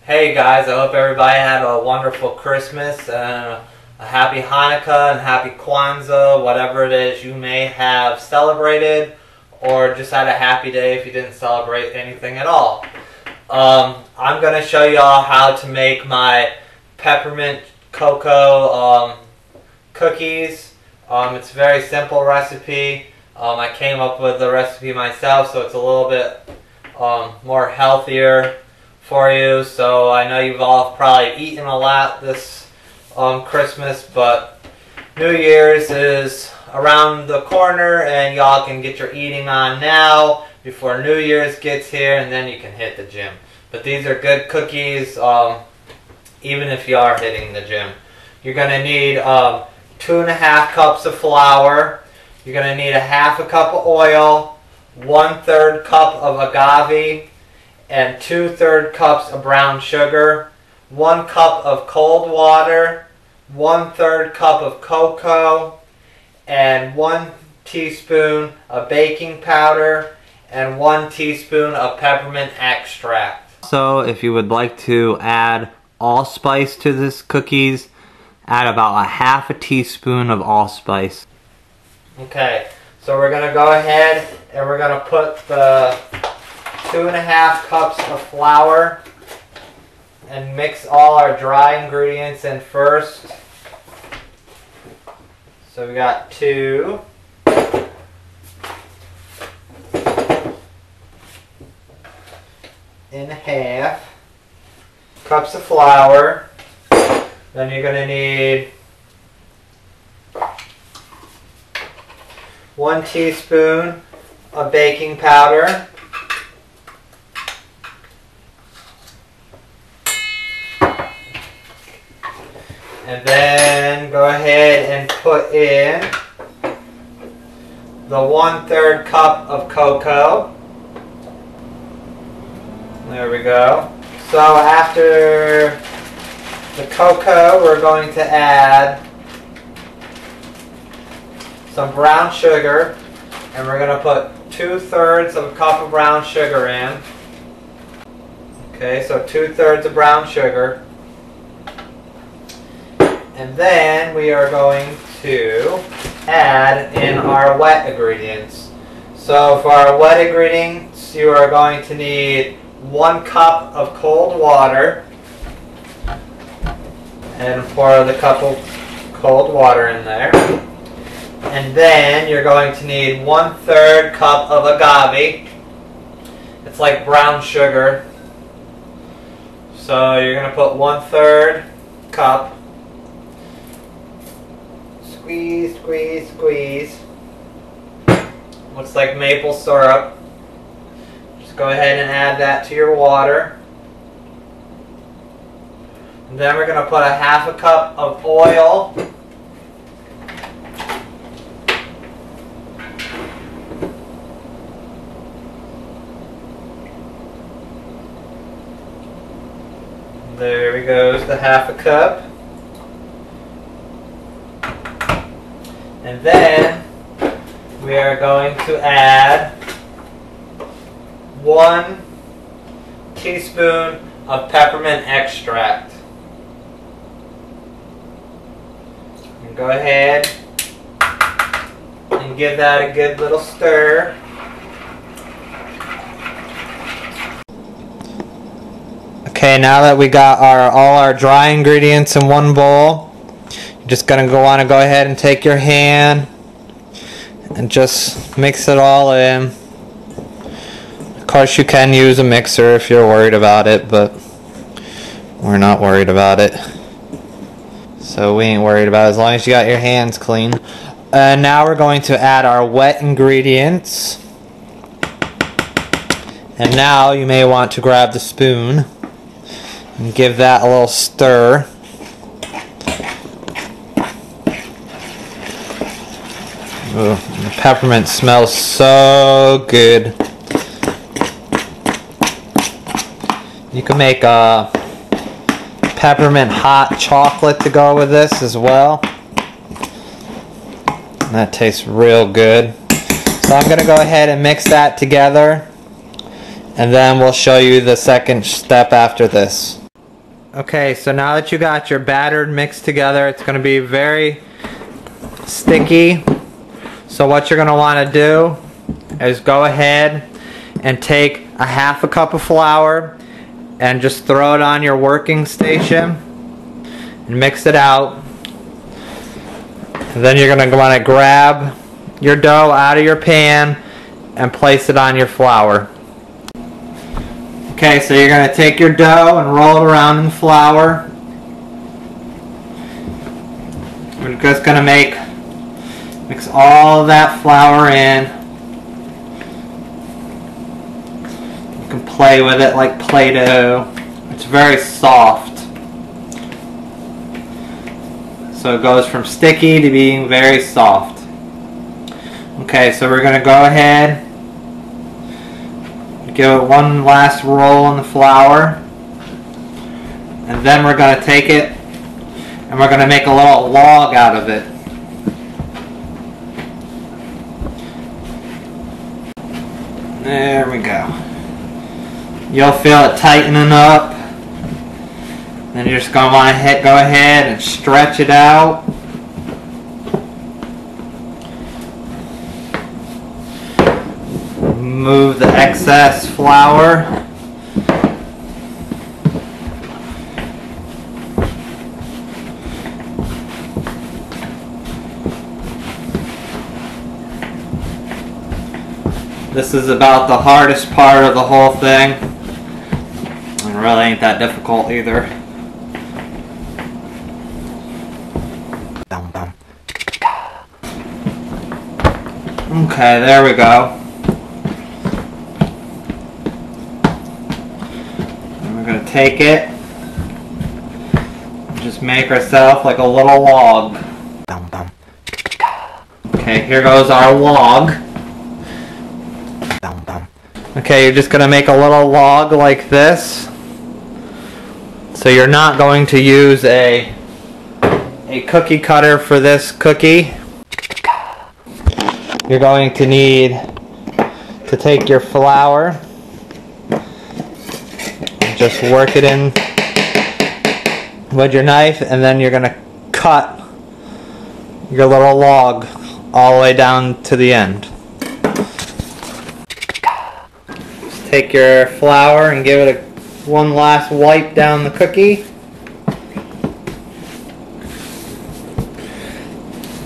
Hey guys, I hope everybody had a wonderful Christmas and a happy Hanukkah and happy Kwanzaa, whatever it is you may have celebrated, or just had a happy day if you didn't celebrate anything at all. I'm going to show you all how to make my peppermint cocoa cookies. It's a very simple recipe. I came up with the recipe myself, so it's a little bit more healthier for you. So I know you've all probably eaten a lot this Christmas, but New Year's is around the corner and y'all can get your eating on now before New Year's gets here, and then you can hit the gym. But these are good cookies even if you are hitting the gym. You're going to need 2.5 cups of flour. You're going to need 1/2 cup of oil, 1/3 cup of agave, and 2/3 cups of brown sugar, 1 cup of cold water, 1/3 cup of cocoa, and 1 teaspoon of baking powder, and 1 teaspoon of peppermint extract. So if you would like to add allspice to this cookies, add about 1/2 teaspoon of allspice. Okay, so we're going to go ahead and we're going to put the 2.5 cups of flour and mix all our dry ingredients in first. So we got 2.5 cups of flour. Then you're going to need 1 teaspoon of baking powder, and then go ahead and put in the 1/3 cup of cocoa. There we go. So after the cocoa, we're going to add some brown sugar, and we're going to put 2/3 of a cup of brown sugar in. Okay, so 2/3 of brown sugar. And then we are going to add in our wet ingredients. So for our wet ingredients, you are going to need 1 cup of cold water, and pour the cup of cold water in there. And then you're going to need 1/3 cup of agave. It's like brown sugar. So you're going to put 1/3 cup. Squeeze, squeeze, squeeze. Looks like maple syrup. Just go ahead and add that to your water. And then we're going to put 1/2 cup of oil. There we go, the 1/2 cup. And then we are going to add 1 teaspoon of peppermint extract. And go ahead and give that a good little stir. Okay, now that we got all our dry ingredients in one bowl, you're just going to want to go ahead and take your hand and just mix it all in. Of course you can use a mixer if you're worried about it, but we're not worried about it. So we ain't worried about it as long as you got your hands clean. And now we're going to add our wet ingredients. And now you may want to grab the spoon and give that a little stir. Ooh, the peppermint smells so good. You can make a peppermint hot chocolate to go with this as well. That tastes real good. So I'm going to go ahead and mix that together, and then we'll show you the second step after this. Okay, so now that you got your batter mixed together, it's going to be very sticky. So what you're going to want to do is go ahead and take a half a cup of flour and just throw it on your working station and mix it out. And then you're going to want to grab your dough out of your pan and place it on your flour. Okay, so you're going to take your dough and roll it around in the flour. We're just going to mix all of that flour in. You can play with it like Play-Doh. It's very soft. So it goes from sticky to being very soft. Okay, so we're going to go ahead, give it one last roll in the flour, and then we're going to take it and we're going to make a little log out of it. There we go. You'll feel it tightening up. Then you're just going to want to go ahead and stretch it out. Remove the excess flour. This is about the hardest part of the whole thing. It really ain't that difficult either. Okay, there we go. And we're going to take it and just make ourselves like a little log. Okay, here goes our log. Okay, you're just going to make a little log like this. So you're not going to use a cookie cutter for this cookie. You're going to need to take your flour and just work it in with your knife, and then you're going to cut your little log all the way down to the end. Just take your flour and give it one last wipe down the cookie.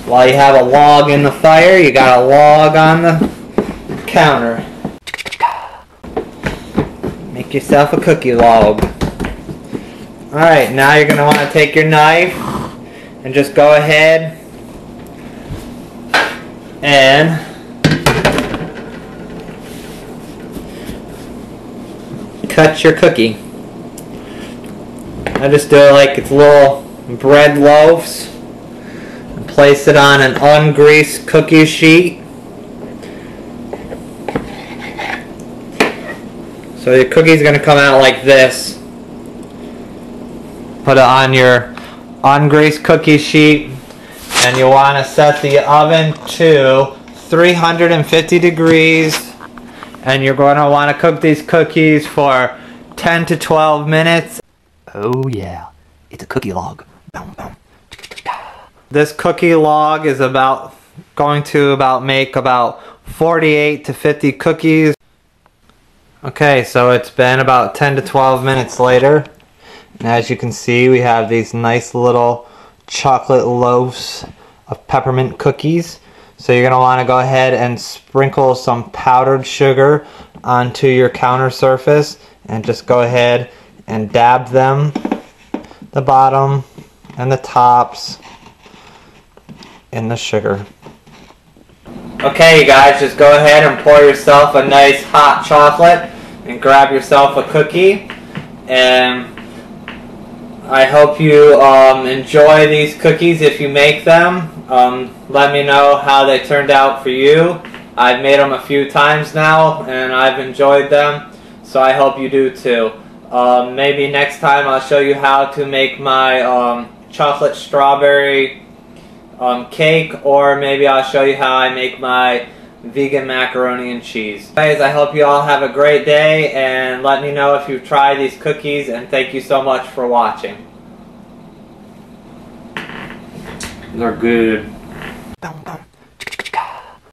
While you have a log in the fire, you got a log on the counter. Make yourself a cookie log. Alright, now you're going to want to take your knife and just go ahead and cut your cookie. I just do it like it's little bread loaves. Place it on an ungreased cookie sheet. So your cookie's going to come out like this. Put it on your ungreased cookie sheet, and you want to set the oven to 350 degrees, and you're going to want to cook these cookies for 10 to 12 minutes. Oh yeah, it's a cookie log. Boom, boom. This cookie log is going to make about 48 to 50 cookies. Okay, so it's been about 10 to 12 minutes later, and as you can see, we have these nice little chocolate loaves of peppermint cookies. So you're going to want to go ahead and sprinkle some powdered sugar onto your counter surface, and just go ahead and dab them, the bottom and the tops, in the sugar. Okay, you guys, just go ahead and pour yourself a nice hot chocolate and grab yourself a cookie. And I hope you enjoy these cookies if you make them. Let me know how they turned out for you. I've made them a few times now and I've enjoyed them, so I hope you do too. Maybe next time I'll show you how to make my chocolate strawberry cake, or maybe I'll show you how I make my vegan macaroni and cheese. Guys, I hope you all have a great day, and let me know if you've tried these cookies, and thank you so much for watching. They're good.